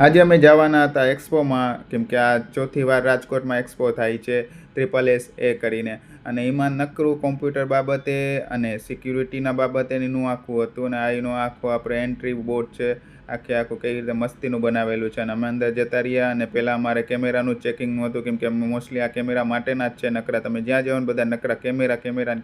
આજે અમે જવાના હતા એક્સપોમાં, કેમ કે આ ચોથી વાર રાજકોટમાં એક્સપો થાય છે SSS કરીને, અને એમાં નકરું કોમ્પ્યુટર બાબતે અને સિક્યુરિટીના બાબતેનું આખું હતું. અને આ એનું આખું આપણે એન્ટ્રી બોર્ડ છે, આખું કઈ રીતે મસ્તીનું બનાવેલું છે. અને અમે અંદર જતા રહ્યા અને પહેલાં અમારે કેમેરાનું ચેકિંગનું હતું, કેમ કે મોસ્ટલી આ કેમેરા માટેના જ છે. નકરા તમે જ્યાં જાઓ ને બધા નકરા કેમેરા,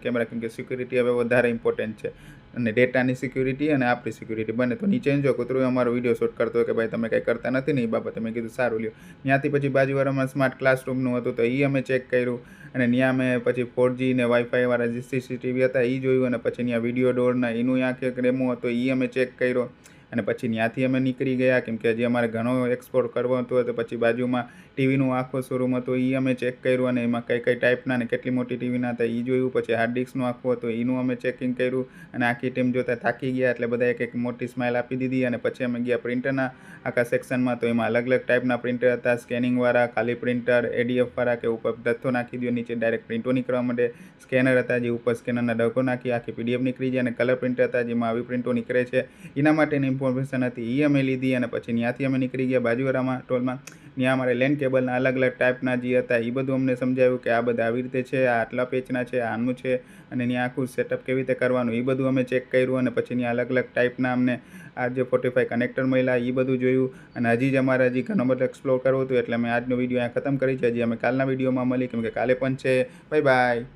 કેમ કે સિક્યુરિટી હવે વધારે ઇમ્પોર્ટન્ટ છે, અને ડેટાની સિક્યુરિટી અને આપણી સિક્યુરિટી બને. તો નીચે જો કૂતરું અમારો વિડીયો શૂટ કરતો હોય કે ભાઈ તમે કંઈ કરતા નથી ને એ બાબતે મેં કીધું સારું લ્યો. ત્યાંથી પછી બાજુવાળામાં સ્માર્ટ ક્લાસરૂમનું હતું, તો એ અમે ચેક કર્યું. અને ત્યાં અમે પછી 4G ને વાઈફાઈવાળા જે CCTV હતા એ જોયું. અને પછી ત્યાં વિડીયો ડોરના એનું આંખ એક રેમો હતો એ અમે ચેક કર્યો. અને પછી ત્યાંથી અમે નીકળી ગયા, કેમ કે હજી અમારે ઘણો એક્સપ્લોર કરવો હતો. તો પછી બાજુમાં ટીવીનું આખો શોરૂમ હતો એ અમે ચેક કર્યું, અને એમાં કઈ કઈ ટાઈપના ને કેટલી મોટી ટીવીના હતા એ જોયું. પછી હાર્ડ ડિસ્કનું આખું હતું એનું અમે ચેકિંગ કર્યું. અને આખી ટીમ જોતા થાકી ગયા એટલે બધા એક મોટી સ્માઇલ આપી દીધી. અને પછી અમે ગયા પ્રિન્ટરના આખા સેક્શનમાં. તો એમાં અલગ અલગ ટાઈપના પ્રિન્ટર હતા, સ્કેનિંગવાળા, ખાલી પ્રિન્ટર, ADF વાળા કે ઉપર જથ્થો નાખી દો નીચે ડાયરેક્ટ પ્રિન્ટો નીકળવા માટે, સ્કેનર હતા જે ઉપર સ્કેનરના ડગો નાખી આખી PDF નીકળી જાય, અને કલર પ્રિન્ટર હતા જેમાં આવી પ્રિન્ટો નીકળે છે એના માટેની ઇન્ફોર્મેશન હતી એ અમે લીધી. અને પછી ત્યાંથી અમે નીકળી ગયા બાજુવાળામાં ટોલમાં. ત્યાં અમારે લેન્ડ કેબલના અલગ અલગ ટાઈપના જે હતા એ બધું અમને સમજાવ્યું કે આ બધા આવી રીતે છે, આ આટલા પેચના છે, આનું છે, અને ત્યાં આખું સેટઅપ કેવી રીતે કરવાનું એ બધું અમે ચેક કર્યું. અને પછી ત્યાં અલગ અલગ ટાઈપના અમને RJ45 કનેક્ટર મળ્યા એ બધું જોયું. અને હજી જ અમારે ઘણો બધો એક્સપ્લોર કરવું હતું, એટલે અમે આજનો વિડીયો અહીંયા ખતમ કરી છે. હજી અમે કાલના વિડીયોમાં મળી, કેમ કે કાલે પણ છે. Bye bye.